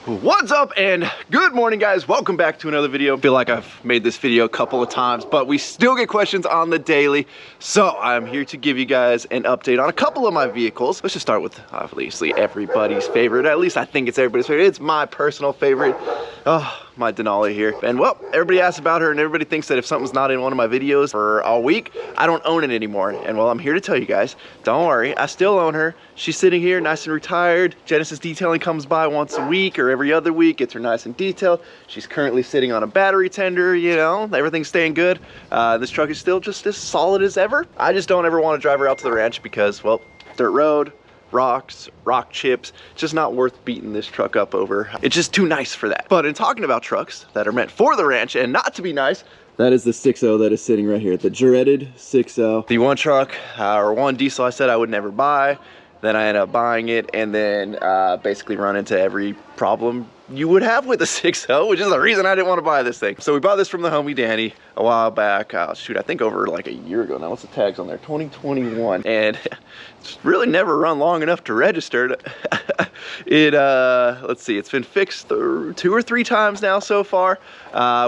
What's up and good morning, guys. Welcome back to another video. I feel like I've made this video a couple of times, but we still get questions on the daily, so I'm here to give you guys an update on a couple of my vehicles. Let's just start with obviously everybody's favorite. At least I think it's everybody's favorite. It's my personal favorite. Oh, my Denali here. And well, everybody asks about her and everybody thinks that if something's not in one of my videos for a week, I don't own it anymore. And well, I'm here to tell you guys, don't worry, I still own her. She's sitting here nice and retired. Genesis Detailing comes by once a week or every other week, gets her nice and detailed. She's currently sitting on a battery tender, you know, everything's staying good. This truck is still just as solid as ever. I just don't ever want to drive her out to the ranch because, well, dirt road, rocks, rock chips, it's just not worth beating this truck up over. It's just too nice for that. But in talking about trucks that are meant for the ranch and not to be nice, that is the 6.0 that is sitting right here, the dreaded 6.0. The one truck, or one diesel I said I would never buy. Then I ended up buying it and then basically run into every problem you would have with a 6.0, which is the reason I didn't want to buy this thing. So we bought this from the homie Danny a while back. Shoot, I think over like a year ago now. What's the tags on there? 2021. And it's really never run long enough to register. Let's see, it's been fixed 2 or 3 times now so far.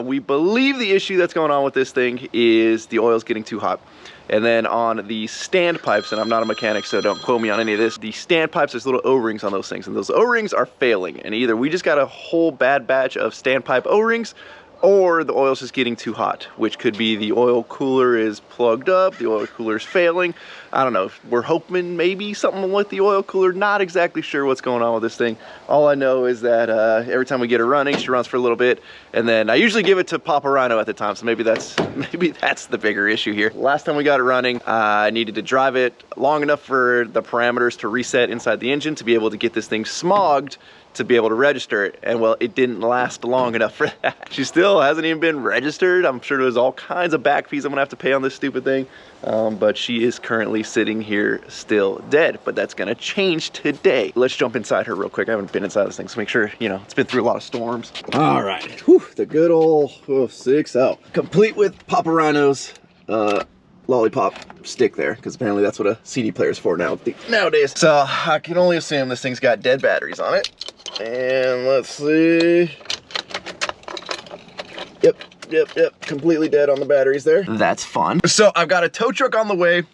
We believe the issue that's going on with this thing is the oil's getting too hot. And then on the standpipes, and I'm not a mechanic, so don't quote me on any of this, the standpipes, there's little O-rings on those things, and those O-rings are failing. And either we just got a whole bad batch of standpipe O-rings, or the oil's just getting too hot, which could be the oil cooler is plugged up, the oil cooler is failing. I don't know, we're hoping maybe something with the oil cooler, not exactly sure what's going on with this thing. All I know is that every time we get her running, she runs for a little bit, and then I usually give it to Rhino at the time, so maybe that's the bigger issue here. Last time we got it running, I needed to drive it long enough for the parameters to reset inside the engine to be able to get this thing smogged to be able to register it, and well, it didn't last long enough for that. She still hasn't even been registered. I'm sure there's all kinds of back fees I'm gonna have to pay on this stupid thing, but she is currently sitting here still dead, but that's gonna change today. Let's jump inside her real quick. I haven't been inside this thing, so make sure, you know, it's been through a lot of storms. All right, whew, the good old 6.0, complete with Rhino's lollipop stick there, because apparently that's what a CD player is for nowadays. So I can only assume this thing's got dead batteries on it. And let's see. Yep, completely dead on the batteries there. That's fun. So I've got a tow truck on the way.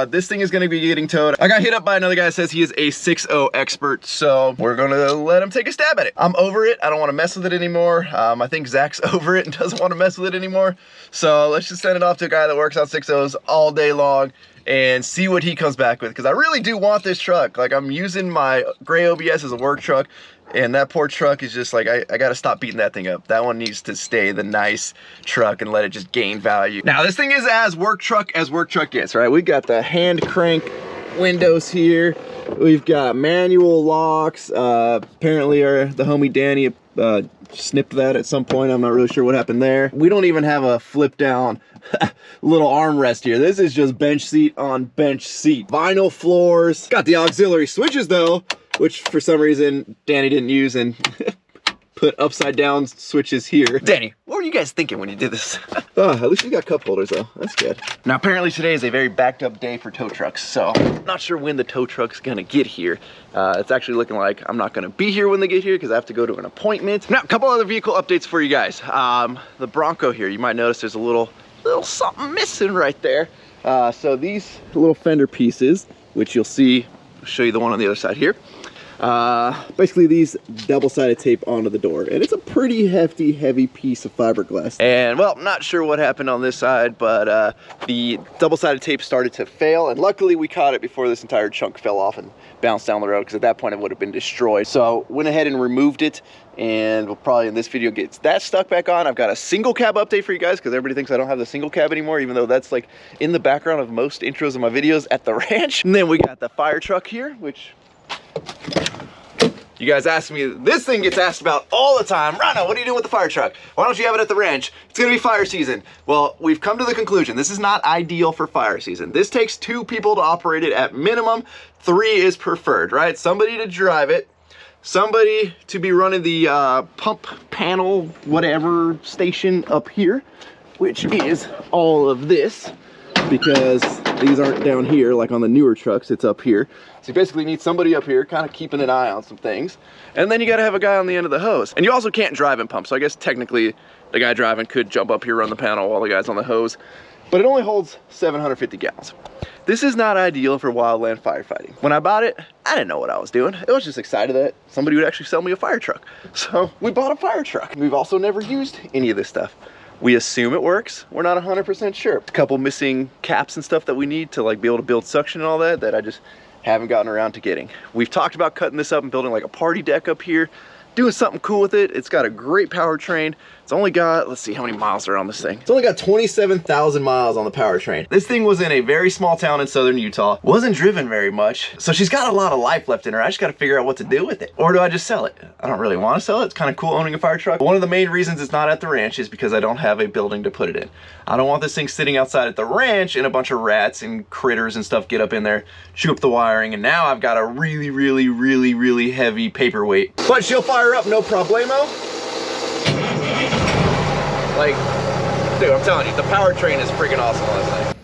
This thing is gonna be getting towed. I got hit up by another guy that says he is a 6.0 expert, so we're gonna let him take a stab at it. I'm over it. I don't wanna mess with it anymore. I think Zach's over it and doesn't wanna mess with it anymore. So let's just send it off to a guy that works on 6.0s all day long and see what he comes back with, because I really do want this truck. Like, I'm using my gray OBS as a work truck, and that poor truck is just like, I gotta stop beating that thing up. That one needs to stay the nice truck and let it just gain value. Now, this thing is as work truck gets, right? We got the hand crank windows here. We've got manual locks. Apparently the homie Danny snipped that at some point. I'm not really sure what happened there. We don't even have a flip down little armrest here. This is just bench seat on bench seat. Vinyl floors. Got the auxiliary switches though, which for some reason Danny didn't use and put upside down switches here. Danny, what were you guys thinking when you did this? At least you got cup holders though, that's good. Now apparently today is a very backed up day for tow trucks, so I'm not sure when the tow truck's gonna get here. It's actually looking like I'm not gonna be here when they get here because I have to go to an appointment. Now, a couple other vehicle updates for you guys. The Bronco here, you might notice there's a little something missing right there. So these little fender pieces, which you'll see, I'll show you the one on the other side here. Basically these double-sided tape onto the door, and it's a pretty hefty, heavy piece of fiberglass. And well, I'm not sure what happened on this side, but the double-sided tape started to fail, and luckily we caught it before this entire chunk fell off and bounced down the road, because at that point it would have been destroyed. So went ahead and removed it, and we'll probably in this video get that stuck back on. I've got a single cab update for you guys, because everybody thinks I don't have the single cab anymore, even though that's like in the background of most intros of my videos at the ranch. And then we got the fire truck here, which you guys ask me, this thing gets asked about all the time. Rhino, what are you doing with the fire truck? Why don't you have it at the ranch? It's gonna be fire season. Well, we've come to the conclusion, this is not ideal for fire season. This takes 2 people to operate it at minimum. 3 is preferred, right? Somebody to drive it, somebody to be running the pump panel, whatever station up here, which is all of this. because these aren't down here like on the newer trucks, it's up here. So you basically need somebody up here kind of keeping an eye on some things. And then you gotta have a guy on the end of the hose. And you also can't drive and pump, so I guess technically the guy driving could jump up here, run the panel while the guy's on the hose, but it only holds 750 gallons. This is not ideal for wildland firefighting. When I bought it, I didn't know what I was doing. I was just excited that somebody would actually sell me a fire truck. So we bought a fire truck. We've also never used any of this stuff. We assume it works. We're not 100% sure. A couple missing caps and stuff that we need to like be able to build suction and all that, that I just haven't gotten around to getting. We've talked about cutting this up and building like a party deck up here, doing something cool with it. It's got a great powertrain. It's only got, let's see how many miles are on this thing. It's only got 27,000 miles on the powertrain. This thing was in a very small town in southern Utah. Wasn't driven very much. So she's got a lot of life left in her. I just got to figure out what to do with it. Or do I just sell it? I don't really want to sell it. It's kind of cool owning a fire truck. But one of the main reasons it's not at the ranch is because I don't have a building to put it in. I don't want this thing sitting outside at the ranch and a bunch of rats and critters and stuff get up in there, chew up the wiring, and now I've got a really heavy paperweight. But she'll fire up, no problemo. Like, dude, I'm telling you, the powertrain is freaking awesome on this thing.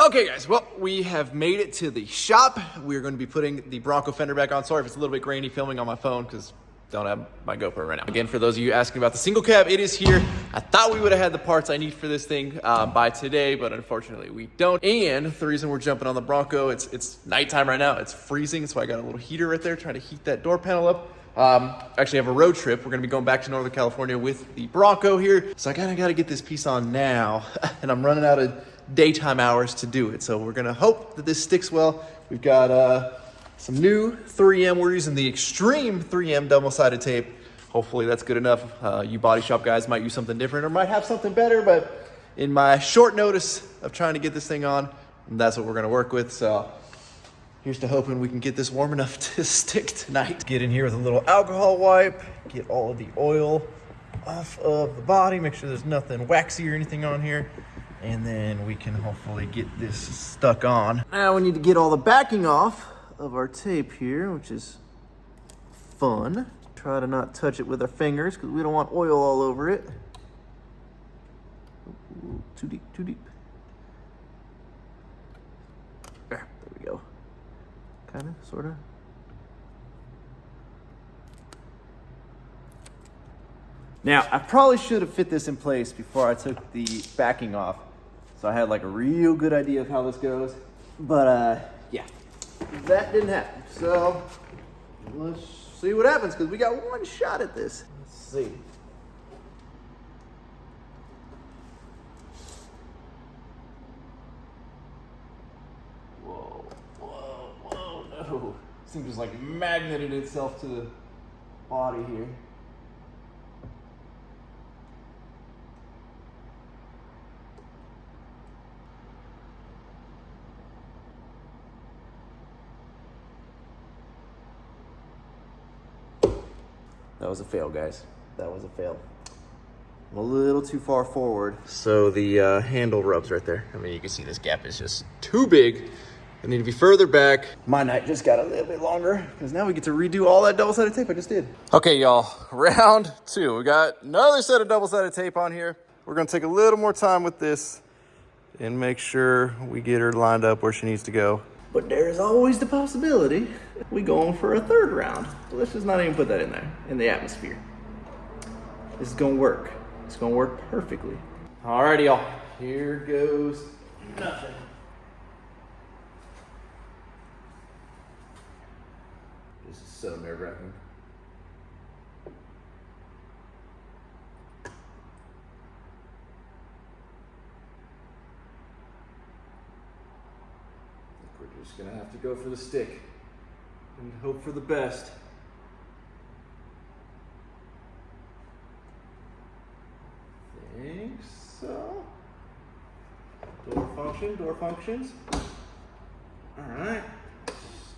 Okay guys, well, we have made it to the shop. We're going to be putting the Bronco fender back on. Sorry if it's a little bit grainy filming on my phone because I don't have my GoPro right now. Again, for those of you asking about the single cab, it is here. I thought we would have had the parts I need for this thing by today, but unfortunately we don't. And the reason we're jumping on the Bronco, it's nighttime right now. It's freezing, so I got a little heater right there trying to heat that door panel up. Actually have a road trip. We're gonna be going back to Northern California with the Bronco here. So I kinda gotta get this piece on now, and I'm running out of daytime hours to do it. So we're gonna hope that this sticks well. We've got some new 3M. We're using the Extreme 3M double-sided tape. Hopefully that's good enough. You body shop guys might use something different or might have something better, but in my short notice of trying to get this thing on, that's what we're gonna work with. So here's to hoping we can get this warm enough to stick tonight. Get in here with a little alcohol wipe, get all of the oil off of the body, make sure there's nothing waxy or anything on here, and then we can hopefully get this stuck on. Now we need to get all the backing off of our tape here, which is fun. Try to not touch it with our fingers because we don't want oil all over it. Ooh, too deep, too deep. There we go. Kind of, sort of. Now, I probably should have fit this in place before I took the backing off, so I had like a real good idea of how this goes. But yeah, that didn't happen. So let's see what happens because we got one shot at this. Let's see. Whoa, whoa, whoa, no. This thing just like magneted itself to the body here. That was a fail, guys. That was a fail. I'm a little too far forward. So the handle rubs right there. I mean, you can see this gap is just too big. I need to be further back. My night just got a little bit longer because now we get to redo all that double-sided tape I just did. Okay, y'all, round two. We got another set of double-sided tape on here. We're gonna take a little more time with this and make sure we get her lined up where she needs to go. But there is always the possibility we going for a third round. Let's just not even put that in there, in the atmosphere. This is gonna work. It's gonna work perfectly. Alrighty, y'all. Here goes nothing. This is so nerve-wracking. We're just gonna have to go for the stick and hope for the best. Think so. Door functions. Alright,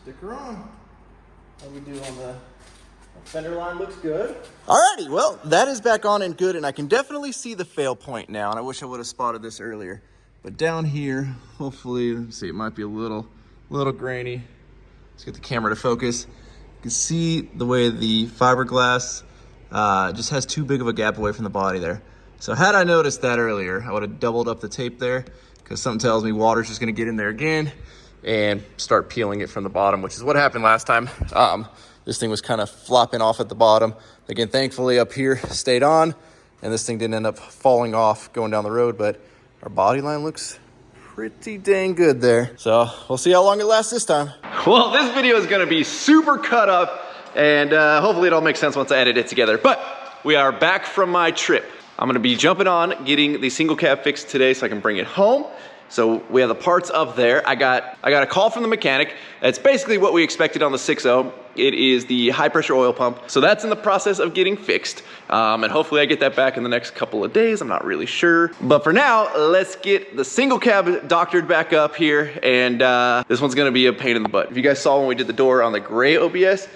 stick her on. How we do on the fender line? Looks good. Alrighty, well, that is back on and good, and I can definitely see the fail point now, and I wish I would have spotted this earlier. But down here, hopefully, let's see, it might be a little grainy. Let's get the camera to focus. You can see the way the fiberglass just has too big of a gap away from the body there. So had I noticed that earlier, I would have doubled up the tape there, because something tells me water's just gonna get in there again and start peeling it from the bottom, which is what happened last time. This thing was kind of flopping off at the bottom. Again, thankfully up here stayed on, and this thing didn't end up falling off going down the road, but our body line looks pretty dang good there. So we'll see how long it lasts this time. Well, this video is gonna be super cut up, and hopefully it all makes sense once I edit it together. But we are back from my trip. I'm gonna be jumping on getting the single cab fixed today so I can bring it home. So we have the parts up there. I got a call from the mechanic. It's basically what we expected on the 6.0. It is the high pressure oil pump. So that's in the process of getting fixed. And hopefully I get that back in the next couple of days. I'm not really sure. But for now, let's get the single cab doctored back up here. And this one's gonna be a pain in the butt. If you guys saw when we did the door on the gray OBS,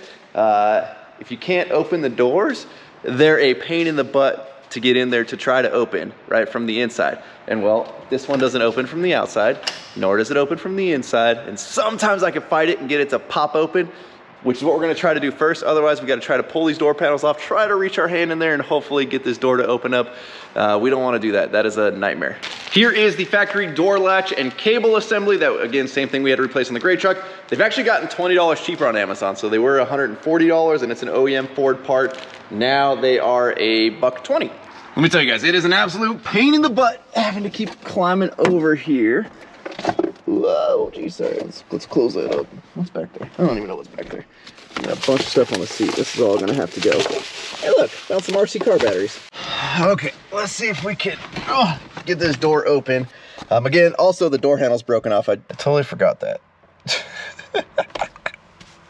if you can't open the doors, they're a pain in the butt to get in there to try to open, right, from the inside. And well, this one doesn't open from the outside, nor does it open from the inside. And sometimes I can fight it and get it to pop open, which is what we're gonna try to do first. Otherwise, we gotta try to pull these door panels off, try to reach our hand in there and hopefully get this door to open up. We don't wanna do that. That is a nightmare. Here is the factory door latch and cable assembly. That, again, same thing we had to replace on the gray truck. They've actually gotten $20 cheaper on Amazon. So they were $140 and it's an OEM Ford part. Now they are $120. Let me tell you guys, it is an absolute pain in the butt having to keep climbing over here. Whoa, geez, sorry, let's close that up. What's back there? I don't even know what's back there. Got a bunch of stuff on the seat. This is all gonna have to go. Hey look, found some RC car batteries. Okay, let's see if we can get this door open. Again, also the door handle's broken off. I totally forgot that.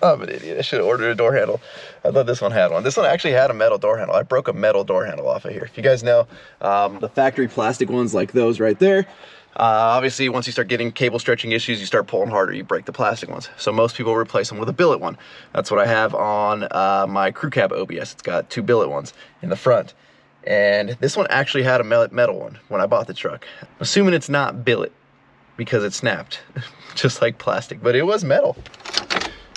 I'm an idiot. I should have ordered a door handle. I thought this one had one. This one actually had a metal door handle. I broke a metal door handle off of here. If you guys know, the factory plastic ones like those right there, obviously once you start getting cable stretching issues, you start pulling harder, you break the plastic ones. So most people replace them with a billet one. That's what I have on my crew cab OBS. It's got 2 billet ones in the front. And this one actually had a metal one when I bought the truck. I'm assuming it's not billet because it snapped, just like plastic, but it was metal.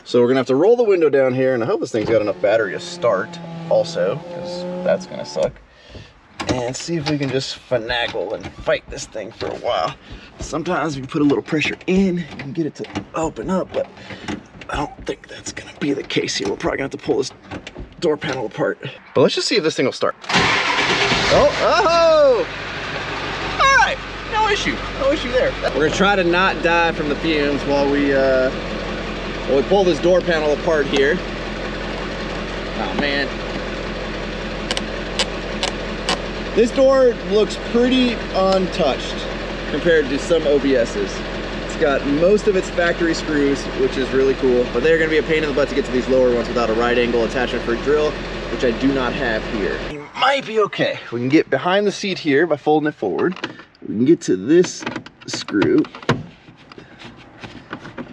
So we're gonna have to roll the window down here, and I hope this thing's got enough battery to start also, because that's gonna suck. And see if we can just finagle and fight this thing for a while. Sometimes if you put a little pressure in, you can get it to open up, but I don't think that's gonna be the case here. We're probably gonna have to pull this door panel apart. But let's just see if this thing will start. Oh! All right, no issue there. We're gonna try to not die from the fumes while we pull this door panel apart here. Oh man. This door looks pretty untouched compared to some OBS's. It's got most of its factory screws, which is really cool, but they're gonna be a pain in the butt to get to these lower ones without a right angle attachment for a drill, which I do not have here. You might be okay. We can get behind the seat here by folding it forward. We can get to this screw.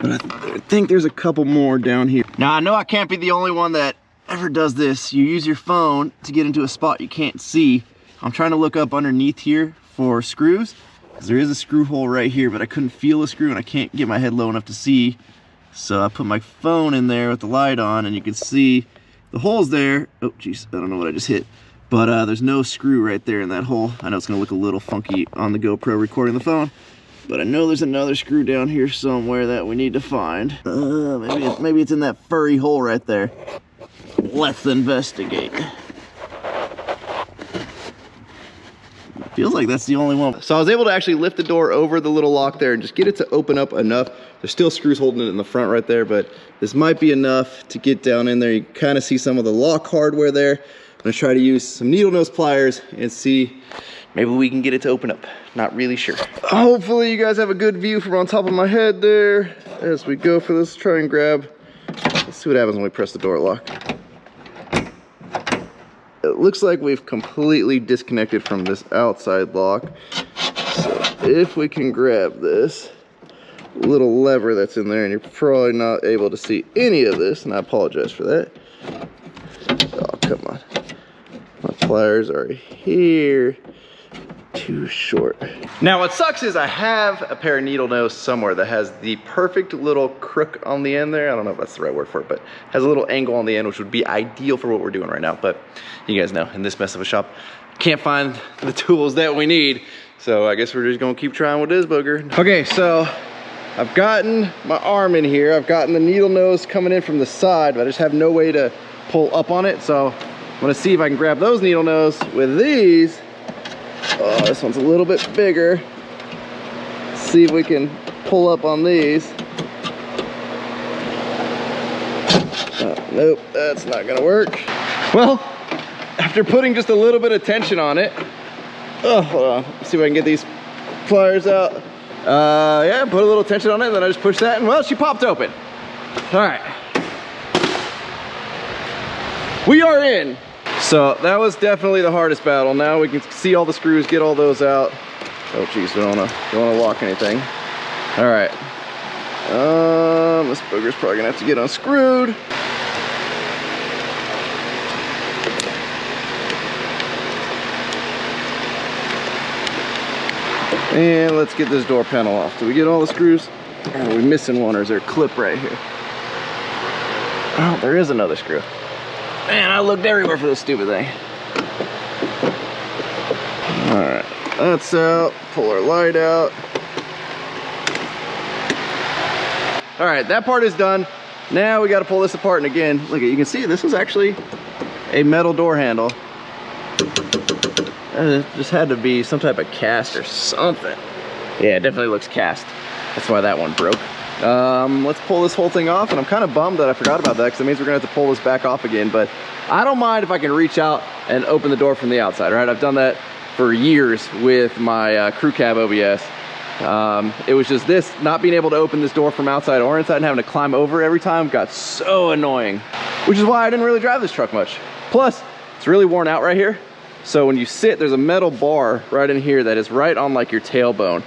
But I think there's a couple more down here. Now, I know I can't be the only one that ever does this. You use your phone to get into a spot you can't see. I'm trying to look up underneath here for screws, because there is a screw hole right here, but I couldn't feel a screw and I can't get my head low enough to see. So I put my phone in there with the light on, and you can see the hole's there. Oh, geez, I don't know what I just hit. But there's no screw right there in that hole. I know it's gonna look a little funky on the GoPro recording the phone, but I know there's another screw down here somewhere that we need to find. Maybe it's in that furry hole right there. Let's investigate. Feels like that's the only one. So I was able to actually lift the door over the little lock there and just get it to open up enough. There's still screws holding it in the front right there, but this might be enough to get down in there. You can kind of see some of the lock hardware there. I'm gonna try to use some needle nose pliers and see maybe we can get it to open up. Not really sure. Hopefully you guys have a good view from on top of my head there as we go for this. Try and grab. Let's see what happens when we press the door lock. It looks like we've completely disconnected from this outside lock. So if we can grab this little lever that's in there, and you're probably not able to see any of this, and I apologize for that. Oh, come on. My pliers are here. Too short. Now what sucks is I have a pair of needle nose somewhere that has the perfect little crook on the end there. I don't know if that's the right word for it, but has a little angle on the end, which would be ideal for what we're doing right now. But you guys know, in this mess of a shop, can't find the tools that we need. So I guess we're just gonna keep trying with this booger. Okay, so I've gotten my arm in here. I've gotten the needle nose coming in from the side, but I just have no way to pull up on it. So I'm gonna see if I can grab those needle nose with these. Oh, this one's a little bit bigger. Let's see if we can pull up on these. Oh, nope, that's not gonna work. Well, after putting just a little bit of tension on it, oh, hold on, let's see if I can get these pliers out. Yeah, put a little tension on it, and then I just push that, and well, she popped open. All right. We are in. So that was definitely the hardest battle. Now we can see all the screws, get all those out. Oh geez, we don't wanna lock anything. All right. This booger's probably gonna have to get unscrewed. And let's get this door panel off. Do we get all the screws? Or are we missing one, or is there a clip right here? Oh, there is another screw. Man, I looked everywhere for this stupid thing. All right, that's out. Pull our light out. All right, that part is done. Now we got to pull this apart, and again, look, you can see this is actually a metal door handle. It just had to be some type of cast or something. Yeah, it definitely looks cast. That's why that one broke. Let's pull this whole thing off, and I'm kind of bummed that I forgot about that because it means we're gonna have to pull this back off again, but I don't mind if I can reach out and open the door from the outside, right? I've done that for years with my crew cab OBS. It was just this, not being able to open this door from outside or inside and having to climb over every time got so annoying, which is why I didn't really drive this truck much. Plus, it's really worn out right here. So when you sit, there's a metal bar right in here that is right on like your tailbone.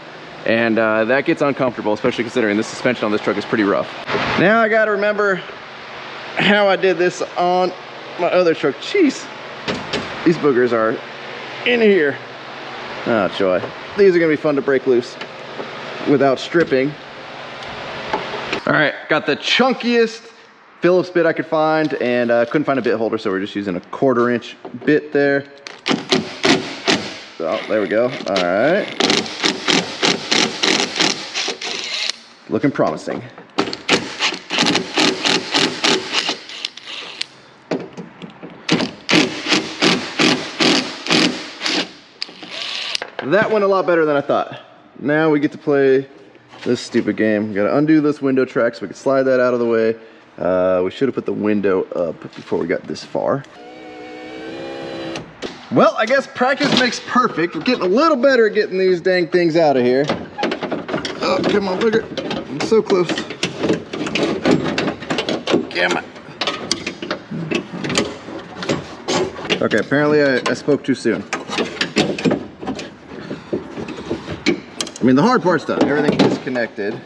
And that gets uncomfortable, especially considering the suspension on this truck is pretty rough. Now I gotta remember how I did this on my other truck. Jeez, these boogers are in here. Oh joy. These are gonna be fun to break loose without stripping. All right, got the chunkiest Phillips bit I could find, and couldn't find a bit holder, so we're just using a 1/4 inch bit there. Oh, there we go, all right. Looking promising. That went a lot better than I thought. Now we get to play this stupid game. We gotta undo this window track so we can slide that out of the way. We should have put the window up before we got this far. Well, I guess practice makes perfect. We're getting a little better at getting these dang things out of here. Oh, come on, booger. I'm so close. Damn it. Okay, apparently I spoke too soon. I mean, the hard part's done. Everything is connected.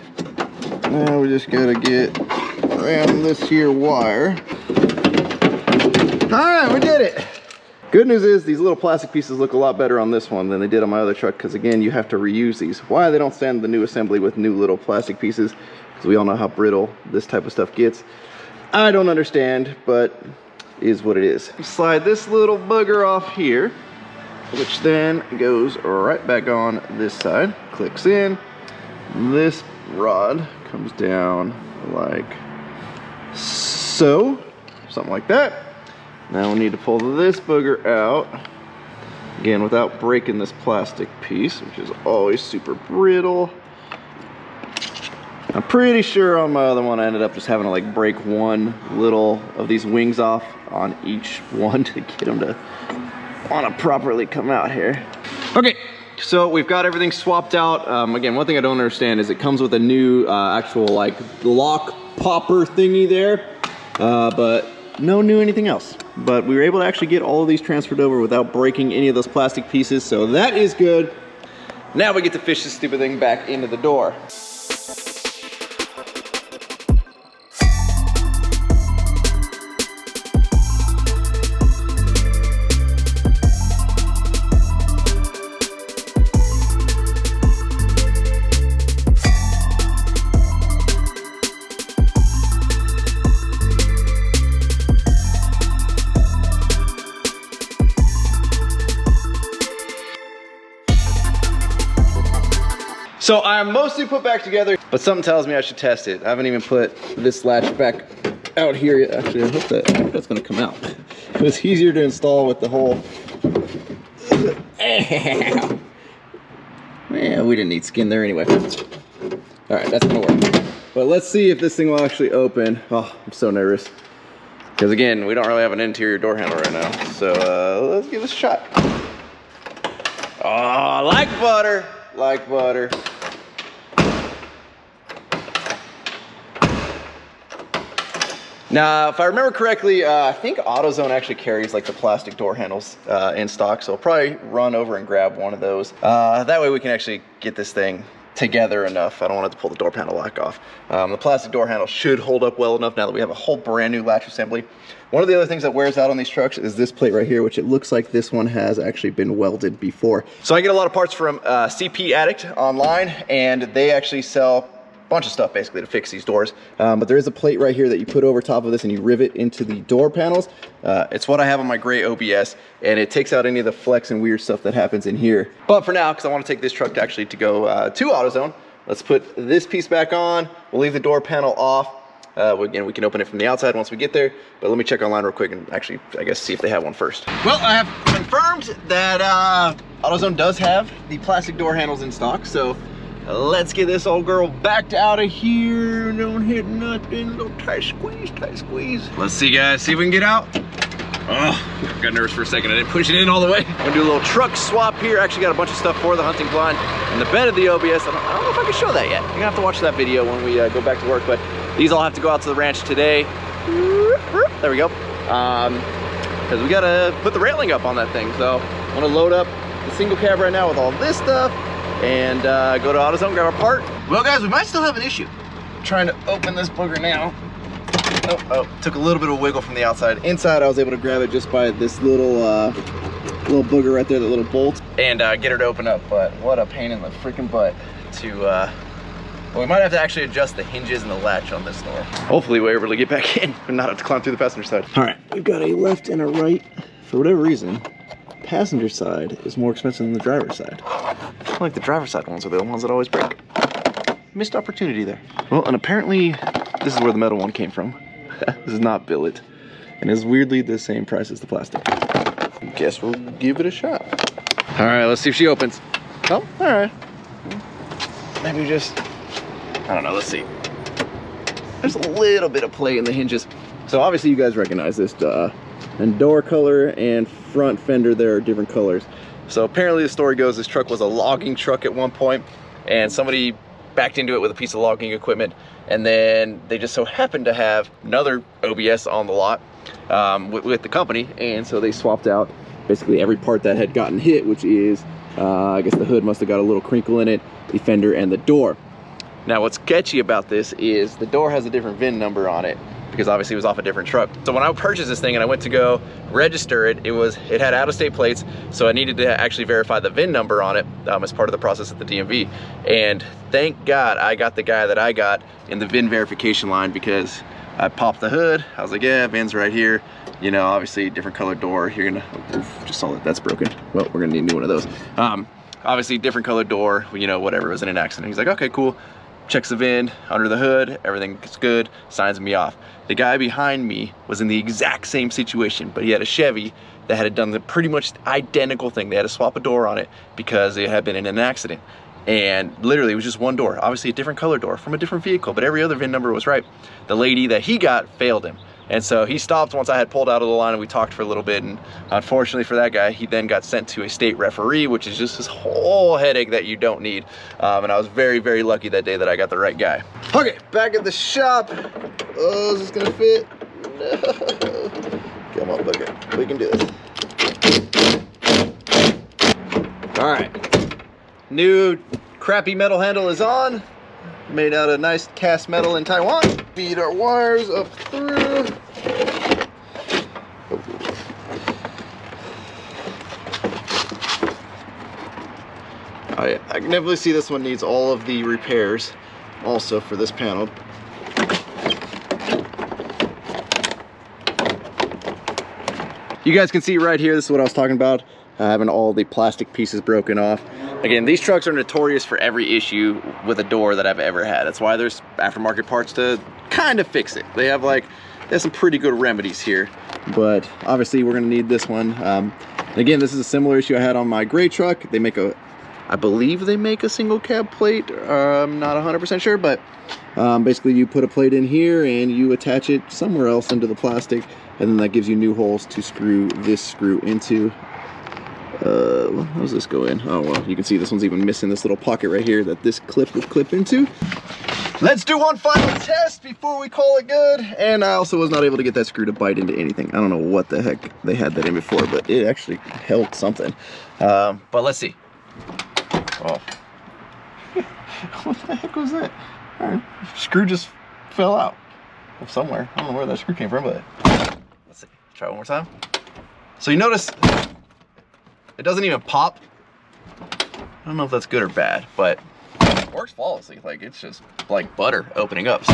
Now we just gotta get around this here wire. All right, we did it. Good news is these little plastic pieces look a lot better on this one than they did on my other truck, because again, you have to reuse these. Why they don't send the new assembly with new little plastic pieces, because we all know how brittle this type of stuff gets. I don't understand, but it is what it is. Slide this little bugger off here, which then goes right back on this side, clicks in. this rod comes down like so, something like that. Now we need to pull this booger out, again without breaking this plastic piece, which is always super brittle. I'm pretty sure on my other one I ended up just having to like break one little of these wings off on each one to get them to want to properly come out here. Okay, so we've got everything swapped out. Again, one thing I don't understand is it comes with a new actual like lock popper thingy there, but no new anything else. But we were able to actually get all of these transferred over without breaking any of those plastic pieces, so that is good. Now we get to fish this stupid thing back into the door. So I'm mostly put back together, but something tells me I should test it. I haven't even put this latch back out here yet. Actually, I hope that's gonna come out. It was easier to install with the whole... Man, we didn't need skin there anyway. All right, that's gonna work. But let's see if this thing will actually open. Oh, I'm so nervous. Because again, we don't really have an interior door handle right now. So let's give this a shot. Oh, like butter, like butter. Now, if I remember correctly, I think AutoZone actually carries like the plastic door handles in stock, so I'll probably run over and grab one of those. That way we can actually get this thing together enough. I don't want it to pull the door panel lock off. The plastic door handle should hold up well enough now that we have a whole brand new latch assembly. One of the other things that wears out on these trucks is this plate right here, which it looks like this one has actually been welded before. So I get a lot of parts from CP Addict online, and they actually sell bunch of stuff basically to fix these doors, but there is a plate right here that you put over top of this and you rivet into the door panels. It's what I have on my gray OBS, and it takes out any of the flex and weird stuff that happens in here. But for now, because I want to take this truck to actually go to AutoZone, let's put this piece back on. We'll leave the door panel off. Again, we can open it from the outside once we get there, but let me check online real quick and actually, I guess, see if they have one first. Well, I have confirmed that AutoZone does have the plastic door handles in stock, so let's get this old girl backed out of here. Don't hit nothing. Little tight squeeze, tight squeeze. Let's see, guys. See if we can get out. Oh, got nervous for a second. I didn't push it in all the way. I'm gonna do a little truck swap here. Actually got a bunch of stuff for the hunting blind and the bed of the OBS. I don't know if I can show that yet. You're gonna have to watch that video when we go back to work, but these all have to go out to the ranch today. There we go. Because we gotta put the railing up on that thing. So I'm gonna load up the single cab right now with all this stuff and go to AutoZone, grab our part. Well, guys, we might still have an issue. I'm trying to open this booger now. Oh, took a little bit of a wiggle from the outside. Inside, I was able to grab it just by this little little booger right there, the little bolt, and get her to open up. But what a pain in the freaking butt to, well, we might have to actually adjust the hinges and the latch on this door. Hopefully we're able to get back in and not have to climb through the passenger side. All right, we've got a left and a right. For whatever reason, passenger side is more expensive than the driver's side. I feel like the driver's side ones are the ones that always break. Missed opportunity there. Well, and apparently this is where the metal one came from. This is not billet, and is weirdly the same price as the plastic. Guess we'll give it a shot. All right, let's see if she opens. Oh, all right. Maybe just, I don't know, let's see. There's a little bit of play in the hinges. So obviously you guys recognize this, and door color and front fender there are different colors. So apparently the story goes this truck was a logging truck at one point, and somebody backed into it with a piece of logging equipment, and then they just so happened to have another OBS on the lot with the company, and so they swapped out basically every part that had gotten hit, which is, I guess the hood must have got a little crinkle in it, the fender, and the door. Now what's sketchy about this is the door has a different VIN number on it, because obviously it was off a different truck. So when I purchased this thing and I went to go register it, it had out-of-state plates, so I needed to actually verify the VIN number on it as part of the process at the DMV. And thank God I got the guy that I got in the VIN verification line, because I popped the hood, I was like, yeah, VIN's right here. You know, obviously different colored door. You're gonna, oof, just saw that that's broken. Well, we're gonna need a new one of those. obviously different colored door, you know, whatever, it was in an accident. He's like, okay, cool. Checks the VIN, under the hood, everything's good, signs me off. The guy behind me was in the exact same situation, but he had a Chevy that had done the pretty much identical thing. They had to swap a door on it because it had been in an accident. And literally it was just one door, obviously a different color door from a different vehicle, but every other VIN number was right. The lady that he got failed him. And so he stopped once I had pulled out of the line and we talked for a little bit. And unfortunately for that guy, he then got sent to a state referee, which is just this whole headache that you don't need. And I was very, very lucky that day that I got the right guy. Okay, back at the shop. Oh, is this gonna fit? No. Come on, bugger. We can do this. All right. New crappy metal handle is on. Made out of nice cast metal in Taiwan. Feed our wires up through. Oh yeah, I can definitely see this one needs all of the repairs also for this panel. You guys can see right here, this is what I was talking about, having all the plastic pieces broken off. Again, these trucks are notorious for every issue with a door that I've ever had. That's why there's aftermarket parts to kind of fix it. They have some pretty good remedies here, but obviously we're gonna need this one. Again, this is a similar issue I had on my gray truck. They make I believe they make a single cab plate. I'm not 100% sure, but basically you put a plate in here and you attach it somewhere else into the plastic, and then that gives you new holes to screw this screw into. How does this go in? Oh, well, you can see this one's even missing this little pocket right here that this clip would clip into. Let's do one final test before we call it good. And I also was not able to get that screw to bite into anything. I don't know what the heck they had that in before, but it actually held something. But let's see. Oh. What the heck was that? All right. Screw just fell out of somewhere. I don't know where that screw came from, but let's see. Try it one more time. So you notice it doesn't even pop. I don't know if that's good or bad, but it works flawlessly. Like, it's just like butter opening up. So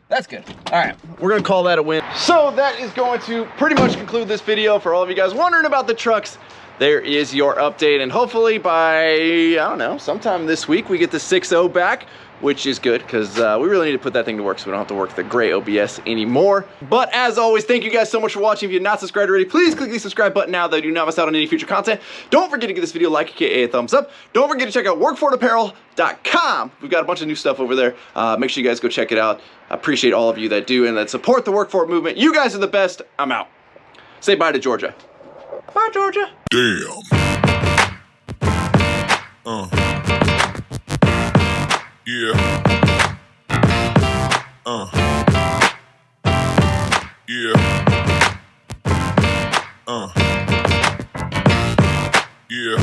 that's good. All right, we're gonna call that a win. So that is going to pretty much conclude this video. For all of you guys wondering about the trucks, there is your update. And hopefully by, I don't know, sometime this week, we get the 6.0 back, which is good because we really need to put that thing to work so we don't have to work the gray OBS anymore. But as always, thank you guys so much for watching. If you're not subscribed already, please click the subscribe button now, that you do not miss out on any future content. Don't forget to give this video a like, aka a thumbs up. Don't forget to check out workforapparel.com. We've got a bunch of new stuff over there. Make sure you guys go check it out. I appreciate all of you that do and that support the Work For It movement. You guys are the best. I'm out. Say bye to Georgia. Bye, Georgia. Damn. Yeah. Yeah. Yeah.